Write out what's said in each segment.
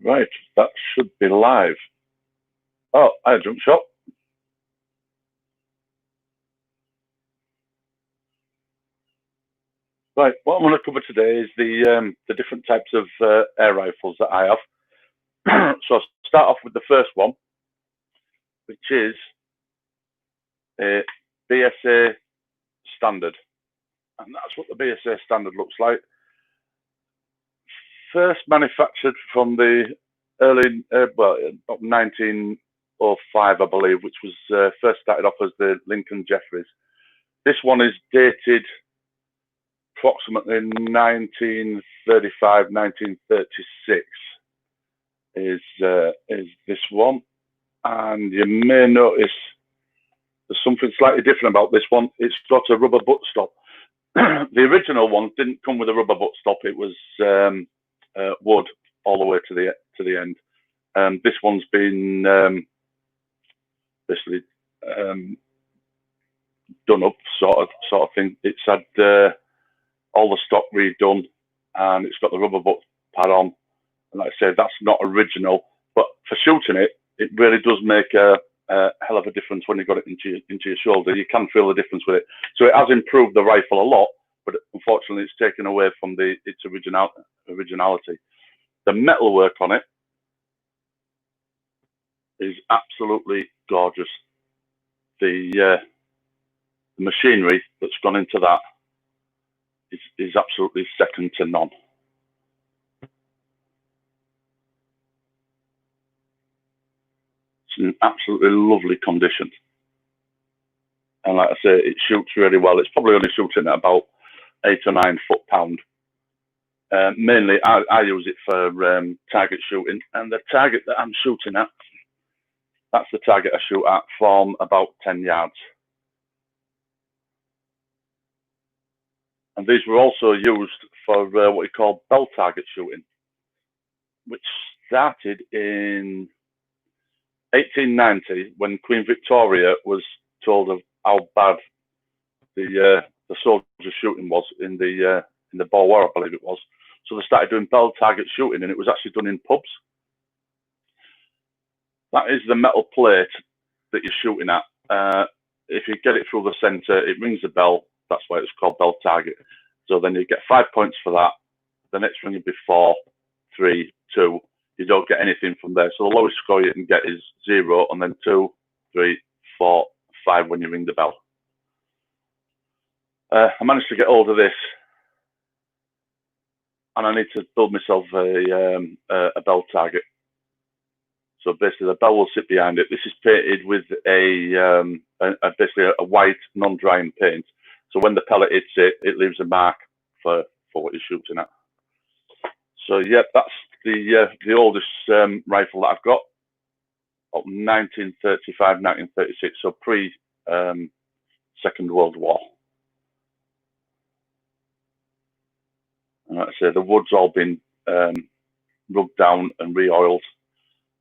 Right, that should be live. Oh, I jumped shot. Right, what I'm going to cover today is the different types of air rifles that I have. So I'll start off with the first one, which is a BSA Standard. And that's what the BSA Standard looks like. First manufactured from the early, 1905, I believe, which was first started off as the Lincoln Jeffries. This one is dated approximately 1935, 1936 is this one. And you may notice there's something slightly different about this one. It's got a rubber buttstop. The original one didn't come with a rubber buttstop. It was wood all the way to the end. This one's been basically done up, sort of thing. It's had all the stock redone, and it's got the rubber butt pad on. And like I said, that's not original, but for shooting it, it really does make a hell of a difference when you got it into your shoulder. You can feel the difference with it. So it has improved the rifle a lot, but unfortunately it's taken away from its originality. The metalwork on it is absolutely gorgeous. The machinery that's gone into that is absolutely second to none. It's in absolutely lovely condition. And like I say, it shoots really well. It's probably only shooting at about 8 or 9 foot-pound. Mainly, I use it for target shooting. And the target that I'm shooting at, that's the target I shoot at from about 10 yards. And these were also used for what we call bell target shooting, which started in 1890 when Queen Victoria was told of how bad the soldiers shooting was in the Boer War, I believe it was. So they started doing bell target shooting, and it was actually done in pubs. That is the metal plate that you're shooting at. If you get it through the centre, it rings the bell. That's why it's called bell target. So then you get 5 points for that. The next one will be 4, 3, 2. You don't get anything from there. So the lowest score you can get is 0, and then 2, 3, 4, 5 when you ring the bell. I managed to get hold of this, and I need to build myself a bell target. So basically, the bell will sit behind it. This is painted with basically a white non-drying paint. So when the pellet hits it, it leaves a mark for what you're shooting at. So yeah, that's the oldest rifle that I've got, 1935, 1936, so pre Second World War. And like I say, the wood's all been rubbed down and re-oiled,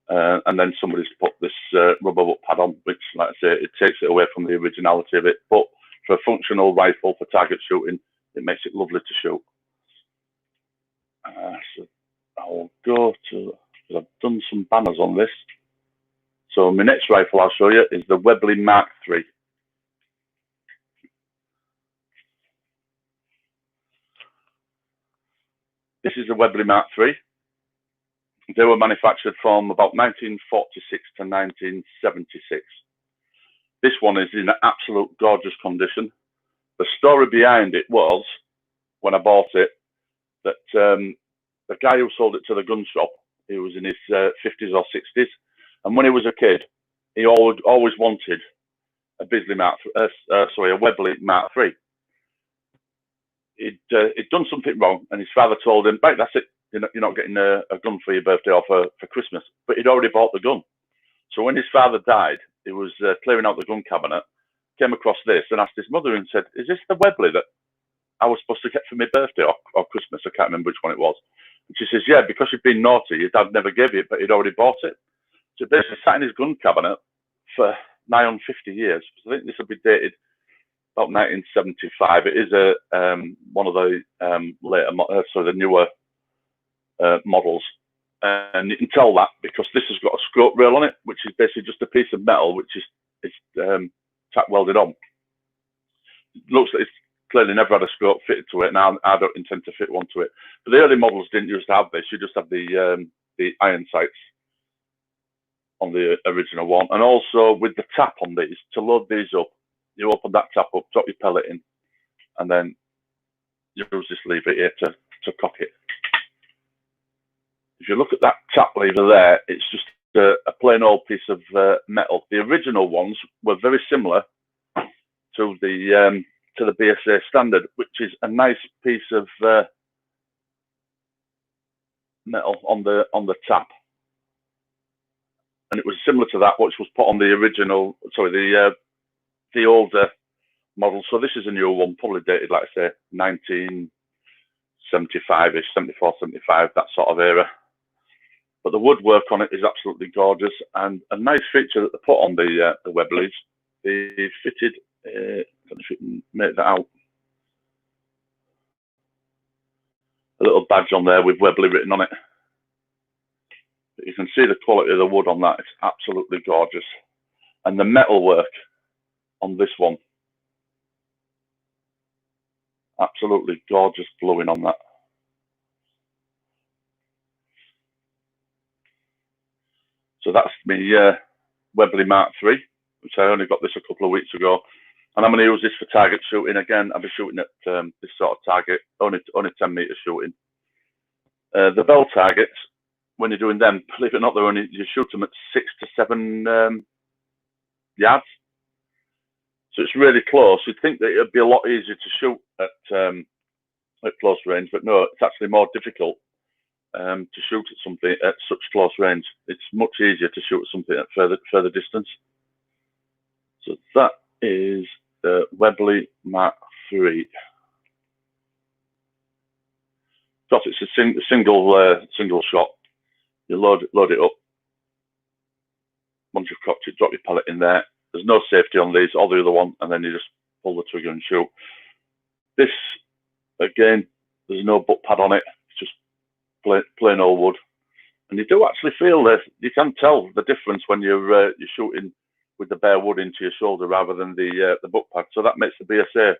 and then somebody's put this rubber butt pad on, which, like I say, it takes it away from the originality of it. But for a functional rifle for target shooting, it makes it lovely to shoot. So I'll go to, because I've done some banners on this. So my next rifle I'll show you is the Webley Mark III. This is the Webley Mark III. They were manufactured from about 1946 to 1976. This one is in absolute gorgeous condition. The story behind it was, when I bought it, that the guy who sold it to the gun shop, he was in his 50s or 60s, and when he was a kid, he always wanted a Webley Mark III. He'd done something wrong, and his father told him, "Right, that's it. You're not getting a gun for your birthday or for Christmas." But he'd already bought the gun. So when his father died, he was clearing out the gun cabinet, came across this, and asked his mother and said, "Is this the Webley that I was supposed to get for my birthday or Christmas?" I can't remember which one it was. And she says, "Yeah, because you've been naughty, your dad never gave you it, but he'd already bought it." So basically sat in his gun cabinet for nigh on 50 years. So I think this will be dated about 1975. It is one of the the newer models. And you can tell that because this has got a scope rail on it, which is basically just a piece of metal which is tack welded on. It looks like it's clearly never had a scope fitted to it, and I don't intend to fit one to it. But the early models didn't used to have this. You just have the iron sights on the original one. And also with the tap on these, to load these up, you open that tap up, drop your pellet in, and then you use this lever here to cock it. If you look at that tap lever there, it's just a plain old piece of metal. The original ones were very similar to the BSA Standard, which is a nice piece of metal on the tap, and it was similar to that which was put on the original, sorry, the older model. So this is a newer one, probably dated, like I say, 1975-ish, 74, 75, that sort of era. But the woodwork on it is absolutely gorgeous, and a nice feature that they put on the Webleys, they fitted, I don't know if you can make that out, a little badge on there with Webley written on it. But you can see the quality of the wood on that. It's absolutely gorgeous. And the metalwork on this one, absolutely gorgeous bluing on that. So that's my Webley Mark III, which I only got this a couple of weeks ago. And I'm going to use this for target shooting. Again, I'll be shooting at this sort of target, only 10 metre shooting. The bell targets, when you're doing them, believe it or not, you shoot them at 6 to 7 yards. So it's really close. You'd think that it'd be a lot easier to shoot at close range, but no, it's actually more difficult to shoot at something at such close range. It's much easier to shoot at something at further distance. So that is the Webley Mark III. Because it's a single shot. You load it up. Once you've cocked it, drop your pellet in there. There's no safety on these or the other one, and then you just pull the trigger and shoot. This, again, there's no butt pad on it. It's just plain old wood, and you do actually feel that you can tell the difference when you're shooting with the bare wood into your shoulder rather than the butt pad. So that makes the BSA,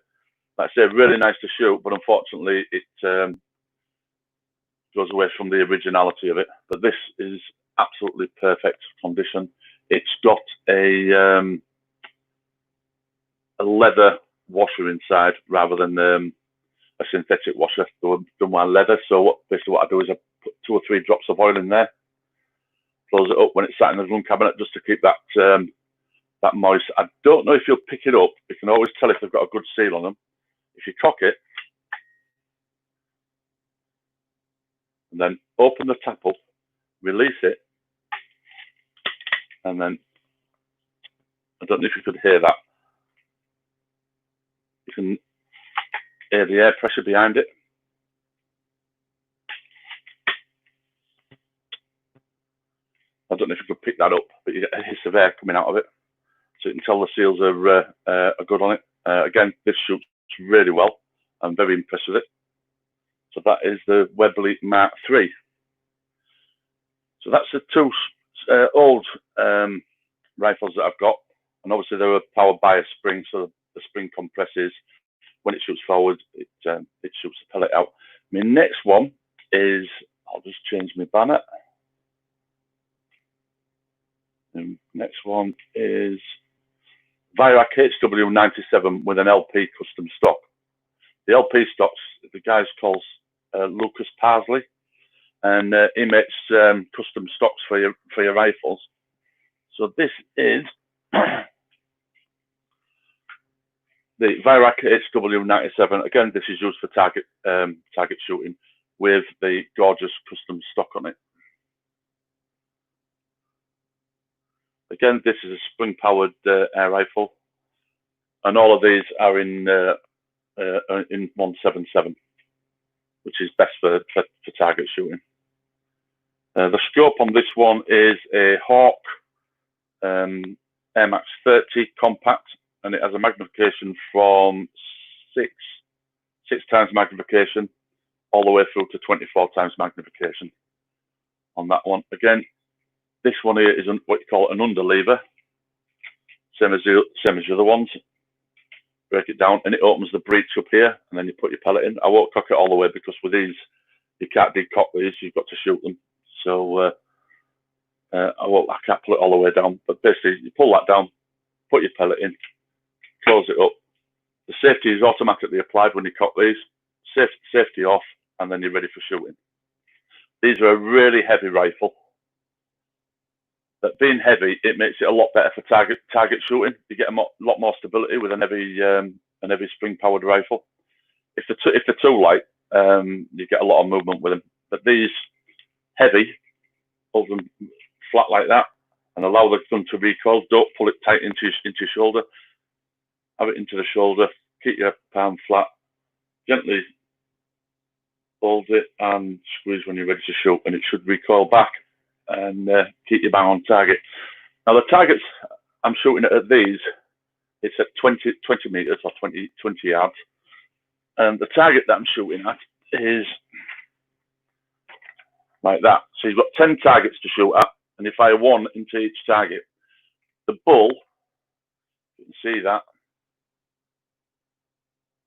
like I say, really nice to shoot, but unfortunately it goes away from the originality of it. But this is absolutely perfect condition. It's got a leather washer inside rather than a synthetic washer done by leather. So basically what I do is I put 2 or 3 drops of oil in there, close it up when it's sat in the glue cabinet just to keep that that moist. I don't know if you'll pick it up. You can always tell if they've got a good seal on them. If you cock it and then open the tap up, release it, and then I don't know if you could hear that. You can hear the air pressure behind it. I don't know if you could pick that up, but you get a hiss of air coming out of it. So you can tell the seals are good on it. Again, this shoots really well. I'm very impressed with it. So that is the Webley Mark III. So that's the 2 old rifles that I've got. And obviously they were powered by a spring, so the spring compresses. When it shoots forward, it shoots the pellet out. My next one is, I'll just change my banner. And next one is Weihrauch HW97 with an LP custom stock. The LP stocks, the guy's called Lucas Parsley, and he makes custom stocks for your rifles. So this is the Weihrauch HW97. Again, this is used for target shooting with the gorgeous custom stock on it. Again, this is a spring-powered air rifle, and all of these are in 177, which is best for target shooting. The scope on this one is a Hawk Air Max 30 compact, and it has a magnification from 6 times magnification all the way through to 24 times magnification on that one. Again, this one here is what you call an underlever, same as the other ones. Break it down and it opens the breech up here, and then you put your pellet in. I won't cock it all the way because with these you can't decock these, you've got to shoot them. So I can't pull it all the way down, but basically you pull that down, put your pellet in, close it up. The safety is automatically applied when you cock these. Safety off, and then you're ready for shooting. These are a really heavy rifle. But being heavy, it makes it a lot better for target shooting. You get a lot more stability with an heavy spring-powered rifle. If they're too light, you get a lot of movement with them. But these heavy, hold them flat like that, and allow the gun to recoil. Don't pull it tight into your shoulder. Have it into the shoulder. Keep your palm flat. Gently hold it and squeeze when you're ready to shoot, and it should recoil back and keep you bang on target. Now the targets I'm shooting at these, it's at 20 meters or 20 yards, and the target that I'm shooting at is like that. So you've got 10 targets to shoot at, and you fire one into each target. The bull, you can see that,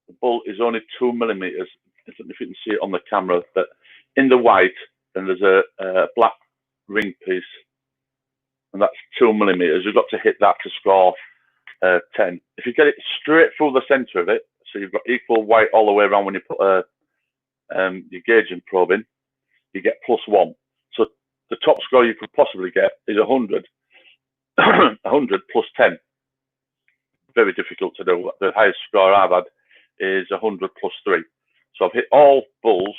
the bull is only 2 millimeters. I don't know if you can see it on the camera, but in the white, then there's a black ring piece, and that's 2 millimeters. You've got to hit that to score 10. If you get it straight through the center of it, so you've got equal white all the way around when you put your gauging probe in, you get +1. So the top score you could possibly get is 100. 100 plus 10. Very difficult to do. The highest score I've had is 100 plus 3. So I've hit all bulls,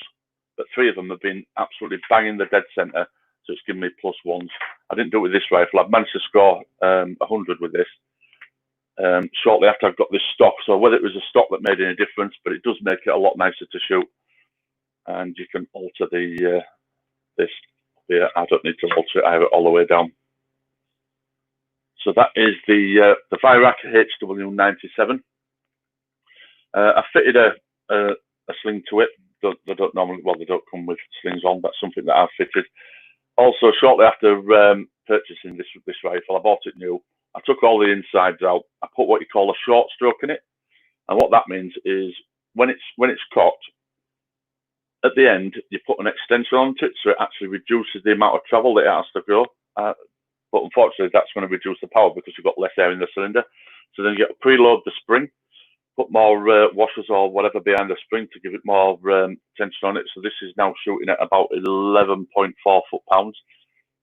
but 3 of them have been absolutely banging the dead center. So it's given me +1s. I didn't do it with this rifle. I've managed to score 100 with this shortly after I've got this stock. So whether it was a stock that made any difference, but it does make it a lot nicer to shoot. And you can alter the this here. I don't need to alter it. I have it all the way down. So that is the Weihrauch HW97. I fitted a sling to it. They don't normally, well, they don't come with slings on. That's something that I've fitted. Also, shortly after purchasing this rifle, I bought it new. I took all the insides out. I put what you call a short stroke in it, and what that means is when it's cocked, at the end you put an extension onto it, so it actually reduces the amount of travel that it has to go. But unfortunately, that's going to reduce the power because you've got less air in the cylinder. So then you get to preload the spring, put more washers or whatever behind the spring to give it more tension on it. So this is now shooting at about 11.4 foot-pounds.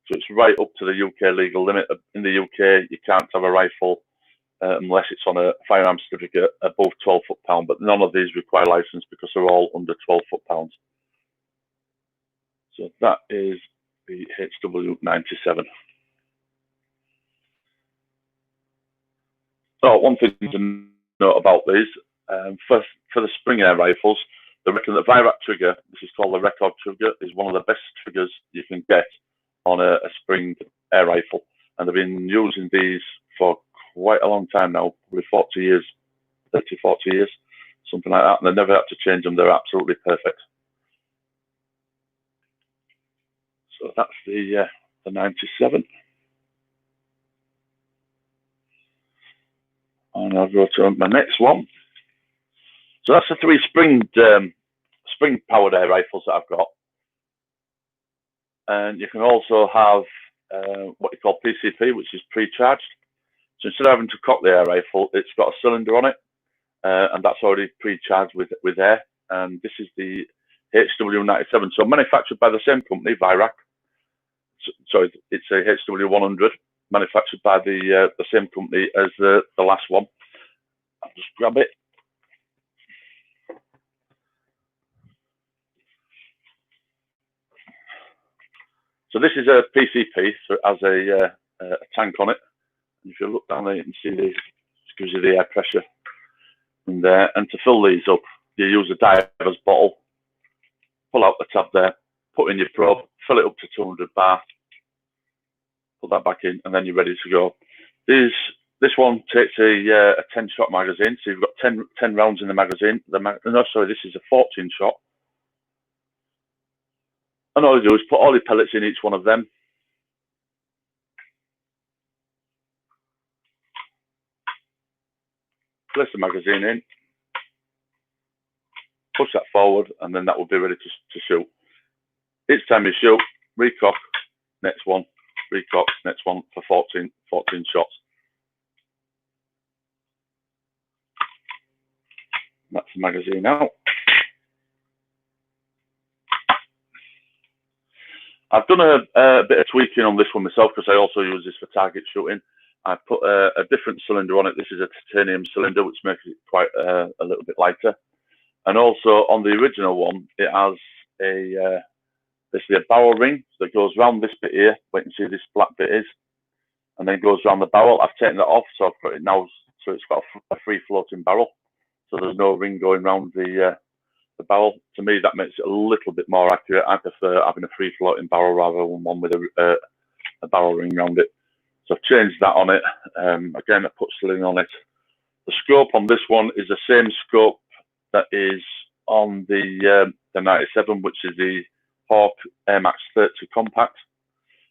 So it's right up to the UK legal limit. In the UK, you can't have a rifle unless it's on a firearms certificate above 12 foot-pound. But none of these require license because they're all under 12 foot-pounds. So that is the HW97. So one thing to note about these, for the spring air rifles, they reckon that Weihrauch trigger, this is called the record trigger, is one of the best triggers you can get on a spring air rifle. And they've been using these for quite a long time now, probably 40 years, 30, 40 years, something like that. And they've never had to change them. They're absolutely perfect. So that's the 97. And I'll go to my next one. So that's the 3 spring-powered air rifles that I've got. And you can also have what you call PCP, which is pre-charged. So instead of having to cock the air rifle, it's got a cylinder on it, and that's already pre-charged with air. And this is the HW97, so manufactured by the same company, Weihrauch. So it's a HW100, manufactured by the same company as the last one. I'll just grab it. So this is a PCP, so it has a tank on it. And if you look down there, you can see this gives you the air pressure in there. And to fill these up, you use a diver's bottle, pull out the tab there, put in your probe, fill it up to 200 bar, put that back in, and then you're ready to go. This one takes a 10-shot magazine, so you've got 10 rounds in the magazine. No, sorry, this is a 14-shot. And all you do is put all your pellets in each one of them. Place the magazine in, push that forward, and then that will be ready to shoot. Each time you shoot, recock, next one, recock, next one for 14 shots. That's the magazine out. I've done a bit of tweaking on this one myself because I also use this for target shooting. I put a different cylinder on it. This is a titanium cylinder, which makes it quite a little bit lighter. And also on the original one, it has basically a barrel ring that goes around this bit here. Wait and see this black bit is, and then goes around the barrel. I've taken that off, so I've got it now, so it's got a free floating barrel. So there's no ring going around the barrel. To me, that makes it a little bit more accurate. I prefer having a free floating barrel rather than one with a barrel ring around it. So I've changed that on it. Again, I put sling on it. The scope on this one is the same scope that is on the 97, which is the Hawk Air Max 30 compact.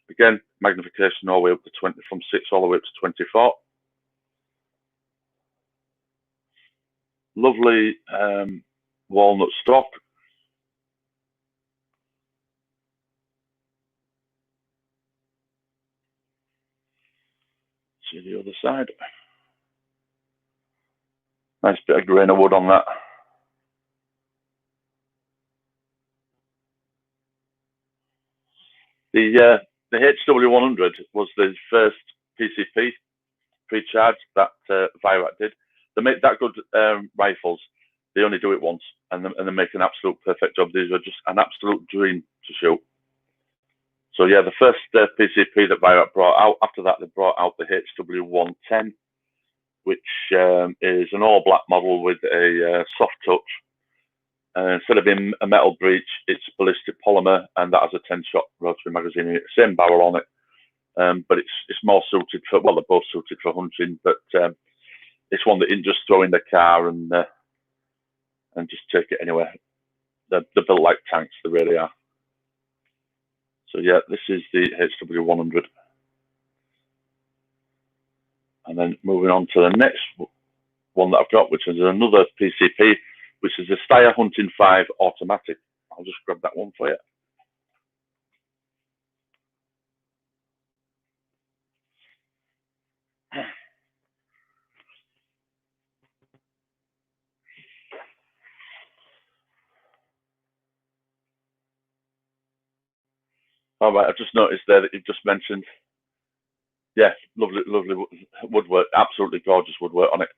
Again, magnification all the way up to 20, from 6 all the way up to 24. Lovely walnut stock. See the other side. Nice bit of grain of wood on that. The HW100 was the first PCP pre-charge that Weihrauch did. They make that good rifles. They only do it once, and they make an absolute perfect job. These are just an absolute dream to shoot. So yeah, the first PCP that Weihrauch brought out. After that, they brought out the HW110, which is an all-black model with a soft touch. Instead of being a metal breech, it's ballistic polymer, and that has a 10-shot rotary magazine in it. Same barrel on it, but it's more suited for, well, they're both suited for hunting, but it's one that you can just throw in the car and just take it anywhere. They're built like tanks, they really are. So yeah, this is the HW100. And then moving on to the next one that I've got, which is another PCP, which is the Steyr Hunting 5 automatic. I'll just grab that one for you. All right, I've just noticed there that you've just mentioned. Yeah, lovely woodwork, absolutely gorgeous woodwork on it.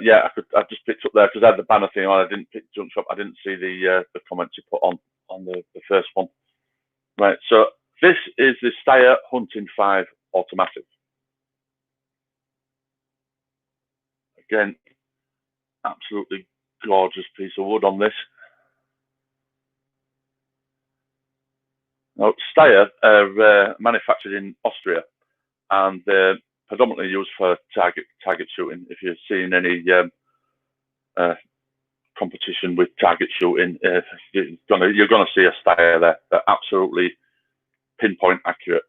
Yeah, I just picked up there because I had the banner thing on. I didn't pick junk shop. I didn't see the comments you put on the first one. Right, so this is the Steyr Hunting 5 automatic. Again, absolutely gorgeous piece of wood on this. Now, Steyr are manufactured in Austria, and they're predominantly used for target shooting. If you've seen any competition with target shooting, you're gonna see a Steyr there. They're absolutely pinpoint accurate.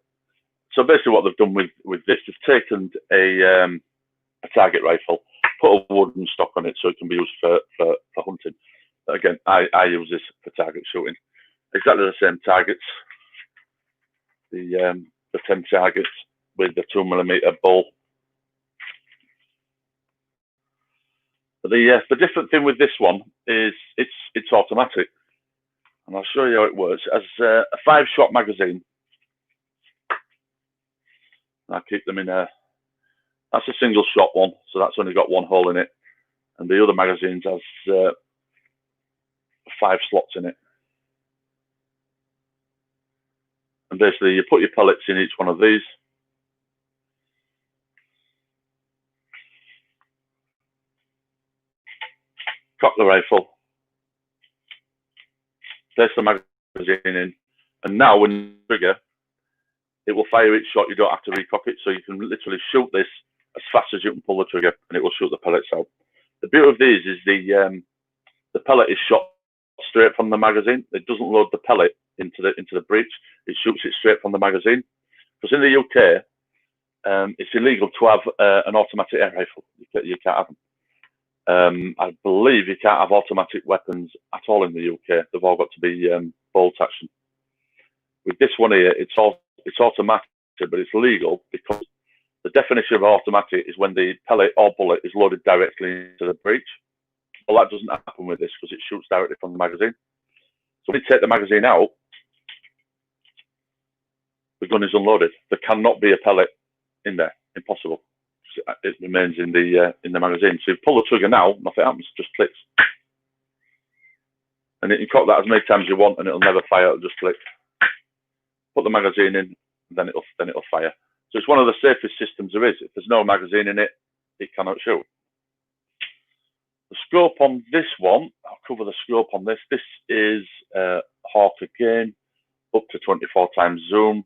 So basically, what they've done with this, they've taken a target rifle, put a wooden stock on it so it can be used for hunting. But again, I use this for target shooting. Exactly the same targets. The 10 targets with the 2mm bull. But the different thing with this one is it's automatic, and I'll show you how it works. As a 5-shot magazine, I keep them in a. That's a single shot one, so that's only got one hole in it, and the other magazines has 5 slots in it. And basically, you put your pellets in each one of these. Cock the rifle, place the magazine in, and now when you trigger, it will fire each shot. You don't have to recock it, so you can literally shoot this as fast as you can pull the trigger, and it will shoot the pellets out. The beauty of these is the pellet is shot straight from the magazine. It doesn't load the pellet into the breech, it shoots it straight from the magazine. Because in the UK, it's illegal to have an automatic air rifle. You can't have them. I believe you can't have automatic weapons at all in the UK. They've all got to be bolt action. With this one here, it's automatic, but it's legal because the definition of automatic is when the pellet or bullet is loaded directly into the breech. Well, that doesn't happen with this because it shoots directly from the magazine. So when you take the magazine out, the gun is unloaded. There cannot be a pellet in there. Impossible. It remains in the magazine. So you pull the trigger now, nothing happens, just clicks. And you can cock that as many times as you want, and it'll never fire. It'll just click. Put the magazine in, then it'll fire. So it's one of the safest systems there is. If there's no magazine in it, it cannot shoot. The scope on this one, I'll cover the scope on this. This is Hawk again, up to 24 times zoom.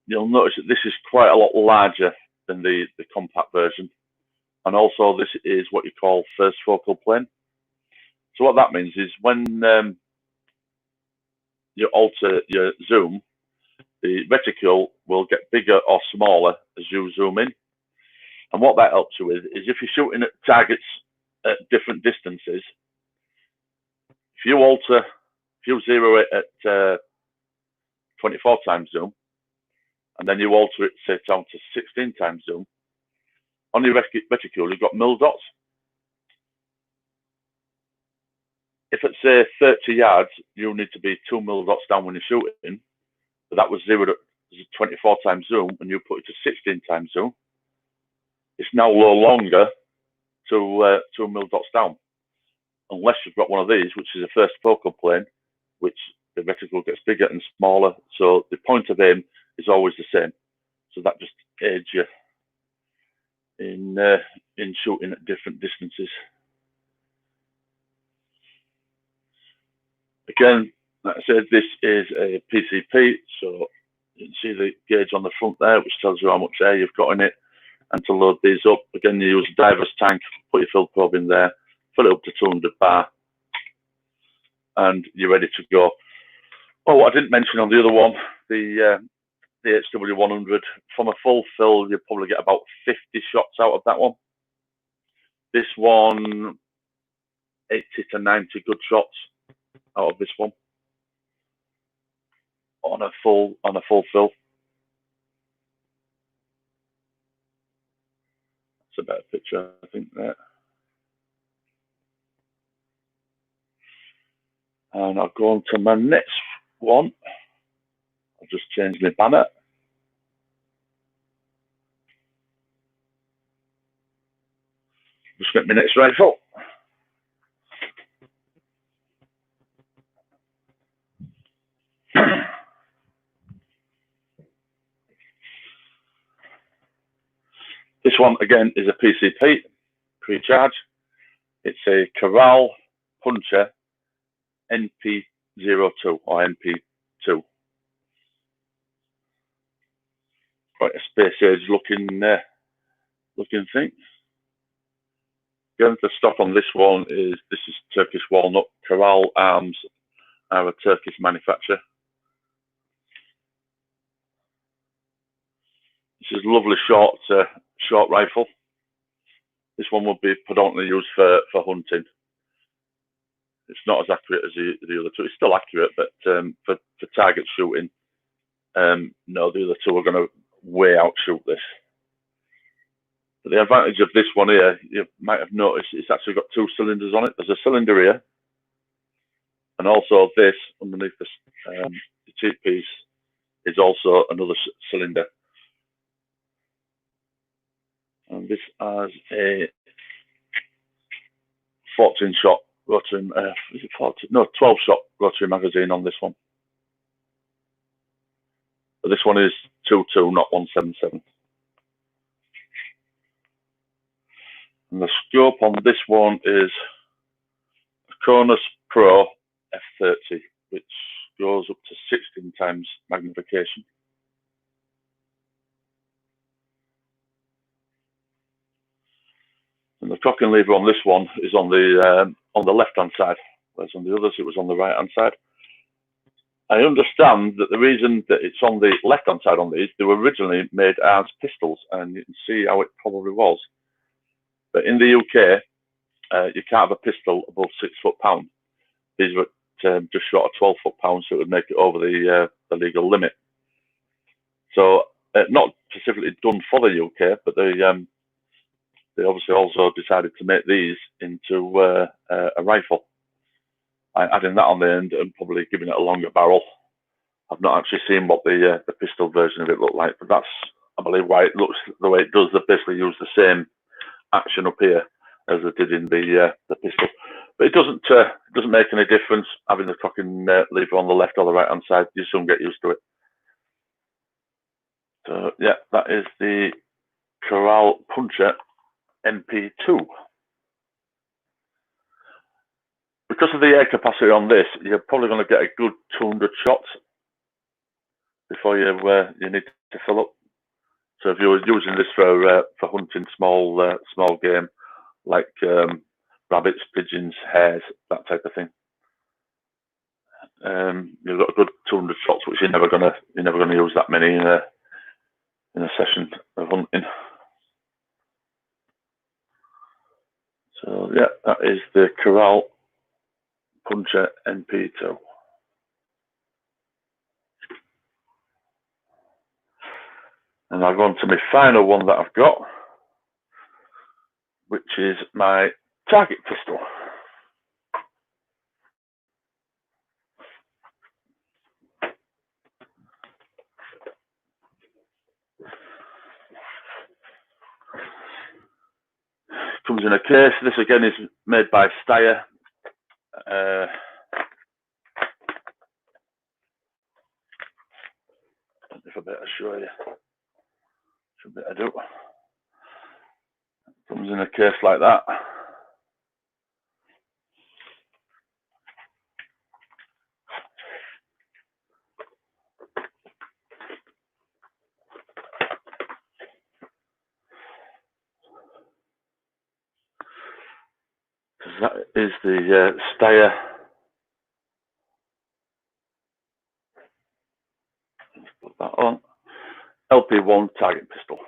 You'll notice that this is quite a lot larger than the compact version. And also this is what you call first focal plane. So what that means is when you alter your zoom, the reticule will get bigger or smaller as you zoom in. And what that helps you with is if you're shooting at targets at different distances, if you zero it at 24 times zoom, and then you alter it, say, down to 16 times zoom, on your reticule, you've got mil dots. If at, say, 30 yards, you need to be 2 mil dots down when you're shooting, but that was zeroed at 24 times zoom, and you put it to 16 times zoom, it's now no longer 2 mil dots down, unless you've got one of these, which is a first focal plane, which the reticle gets bigger and smaller. So the point of aim is always the same. So that just aids you in shooting at different distances. Again, like I said, this is a PCP, so you can see the gauge on the front there, which tells you how much air you've got in it. And to load these up, again, you use a diver's tank, put your fill probe in there, fill it up to 200 bar, and you're ready to go. Oh, what I didn't mention on the other one, the HW100, from a full fill, you'll probably get about 50 shots out of that one. This one, 80 to 90 good shots out of this one on a full fill. That's a better picture, I think, there. And I'll go on to my next one. I'll just change my banner. Just get my next rifle. This one, again, is a PCP, pre-charge. It's a Kral Puncher NP02 or NP2. Quite a space age looking thing. Again, the stock on this one is Turkish walnut. Kral arms are a Turkish manufacturer. This is a lovely short rifle. This one would be predominantly used for hunting. It's not as accurate as the other two. It's still accurate, but for target shooting, no, the other two are going to way outshoot this. But the advantage of this one here, you might have noticed, it's actually got 2 cylinders on it. There's a cylinder here, and also this underneath the cheek piece is also another cylinder. And this has a 14-shot rotary, is it 14? No, 12-shot rotary magazine on this one. But this one is 2.2, not 1.77. And the scope on this one is a Cronus Pro F30, which goes up to 16 times magnification. And the cocking lever on this one is on the left-hand side, whereas on the others it was on the right-hand side. I understand that the reason that it's on the left-hand side on these, they were originally made as pistols, and you can see how it probably was. But in the UK, you can't have a pistol above 6 foot-pound. These were just short of 12 foot-pound, so it would make it over the legal limit. So not specifically done for the UK, but they obviously also decided to make these into a rifle, adding that on the end and probably giving it a longer barrel. I've not actually seen what the pistol version of it looked like, but that's, I believe, why it looks the way it does. They basically use the same action up here as they did in the pistol, but it doesn't make any difference having the cocking lever on the left or the right hand side. You soon get used to it. So yeah, that is the Kral Puncher NP2. Because of the air capacity on this, you're probably going to get a good 200 shots before you need to fill up. So if you're using this for hunting small game like rabbits, pigeons, hares, that type of thing, you've got a good 200 shots, which you're never gonna use that many in a session of hunting. So yeah, that is the Kral Puncher NP2. And I'll go on to my final one that I've got, which is my target pistol. Comes in a case. This again is made by Steyr. If I better show you, should better do. Comes in a case like that. That is the Steyr. Let's put that on. LP1 target pistol.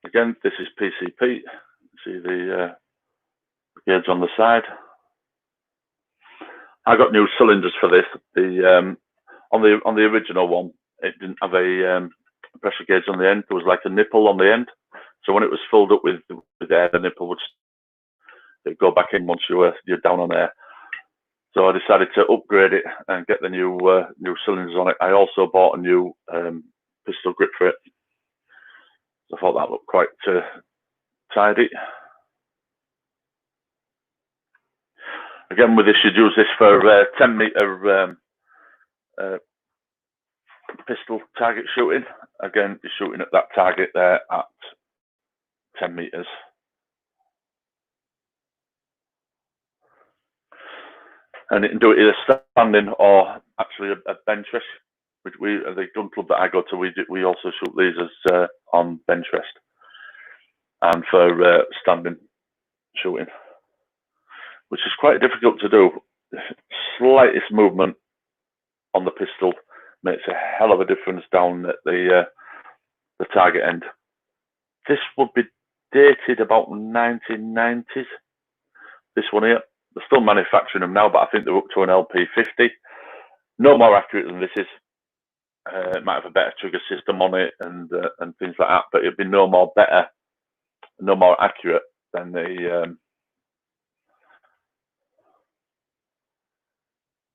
Again, this is PCP. See the gauge on the side. I got new cylinders for this. On the original one, it didn't have a pressure gauge on the end. There was like a nipple on the end. So when it was filled up with air, the nipple would go back in once you're down on air. So I decided to upgrade it and get the new cylinders on it. I also bought a new pistol grip for it. So I thought that looked quite tidy. Again, with this, you'd use this for 10 meter pistol target shooting. Again, you're shooting at that target there at 10 meters. And it can do it either standing or actually a bench rest, which the gun club that I go to, we also shoot these as on bench rest and for standing shooting, which is quite difficult to do. Slightest movement on the pistol makes a hell of a difference down at the target end. This would be dated about 1990s. This one here. They're still manufacturing them now, but I think they're up to an LP50. No more accurate than this is. It might have a better trigger system on it and things like that, but it'd be no more accurate than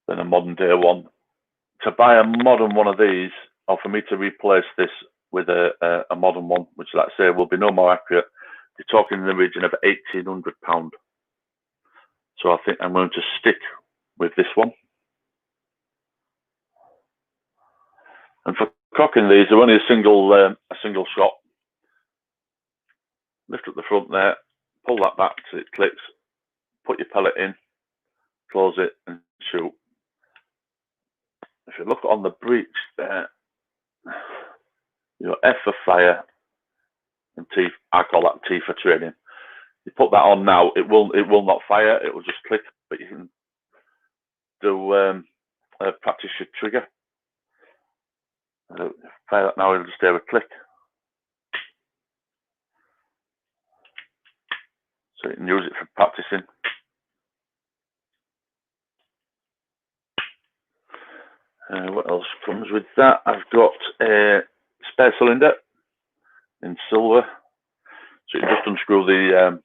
a modern day one. To buy a modern one of these, or for me to replace this with a modern one, which, like I say, will be no more accurate, you're talking in the region of £1,800. So I think I'm going to stick with this one. And for cocking these, they're only a single shot. Lift up the front there, pull that back till it clicks, put your pellet in, close it, and shoot. If you look on the breech there, F for fire and T. I call that T for training. You put that on now, it will not fire. It will just click, but you can do practice your trigger. Try that now, it'll just hear a click. So you can use it for practicing. What else comes with that? I've got a spare cylinder in silver. So you just unscrew the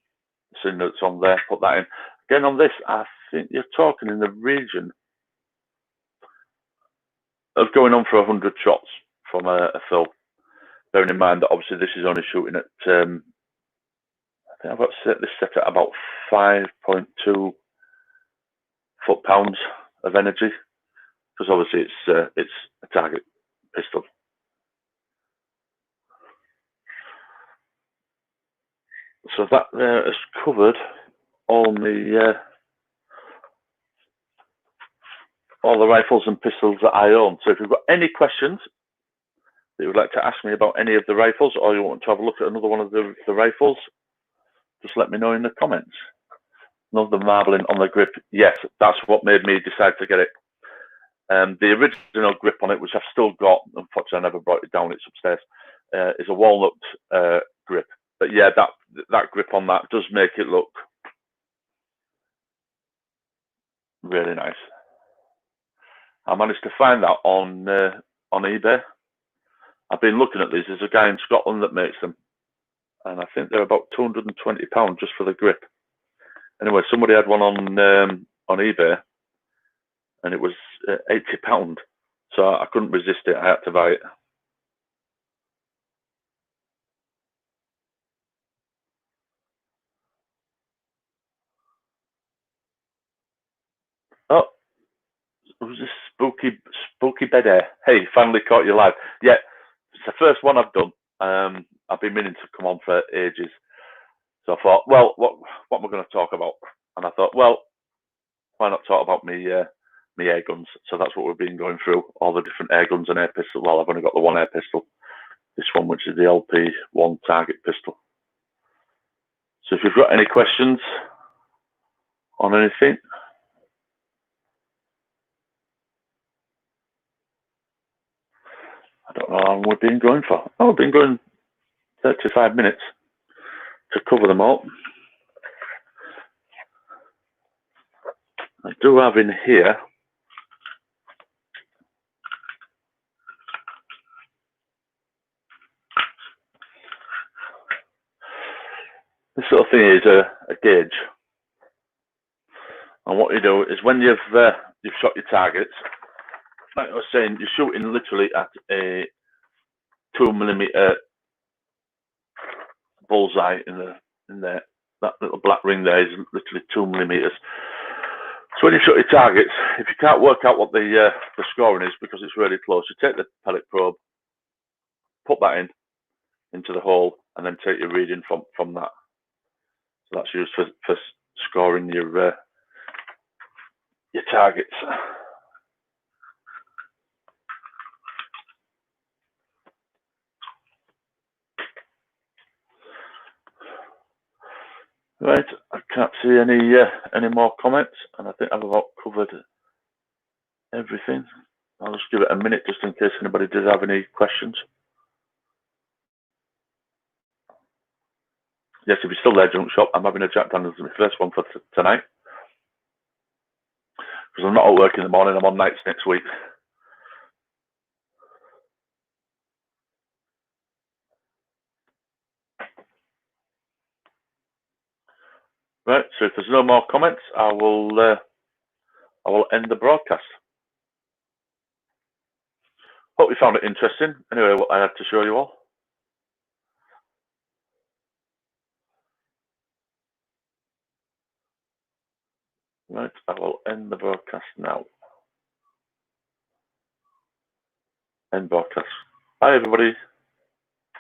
cylinder that's on there, put that in. Again, on this, I think you're talking in the region of going on for 100 shots from a fill. Bearing in mind that obviously this is only shooting at, I think I've got this set at about 5.2 foot-pounds of energy, because obviously it's a target pistol. So that there has covered all the rifles and pistols that I own. So if you've got any questions that you would like to ask me about any of the rifles, or you want to have a look at another one of the rifles, just let me know in the comments. Love the marbling on the grip. Yes, that's what made me decide to get it. The original grip on it, which I've still got, unfortunately I never brought it down, it's upstairs, is a walnut grip. But yeah, that grip on that does make it look really nice. I managed to find that on eBay. I've been looking at these. There's a guy in Scotland that makes them, and I think they're about £220 just for the grip. Anyway, somebody had one on eBay, and it was £80, so I couldn't resist it. I had to buy it. Oh, who's this spooky bed air? Hey, finally caught you live. Yeah, it's the first one I've done. I've been meaning to come on for ages. So I thought, well, what am I going to talk about? And I thought, well, why not talk about me air guns? So that's what we've been going through, all the different air guns and air pistols. Well, I've only got the one air pistol. This one, which is the LP1 target pistol. So if you've got any questions on anything, I don't know how long we've been going for. Oh, we've been going 35 minutes to cover them all. I do have in here this sort of thing is a gauge, and what you do is when you've shot your targets, like I was saying, you're shooting literally at a 2mm bullseye in there. That little black ring there is literally 2mm. So when you shot your targets, if you can't work out what the scoring is because it's really close, you take the pellet probe, put that into the hole, and then take your reading from that. So that's used for scoring your targets. Right, I can't see any more comments, and I think I've about covered everything. I'll just give it a minute just in case anybody does have any questions. Yes, if you're still there, Junk Shop, I'm having a Jack Daniels, my first one for tonight. Because I'm not at work in the morning, I'm on nights next week. Right, so if there's no more comments, I will end the broadcast. Hope you found it interesting. Anyway, what I had to show you all. Right, I will end the broadcast now. End broadcast. Bye, everybody.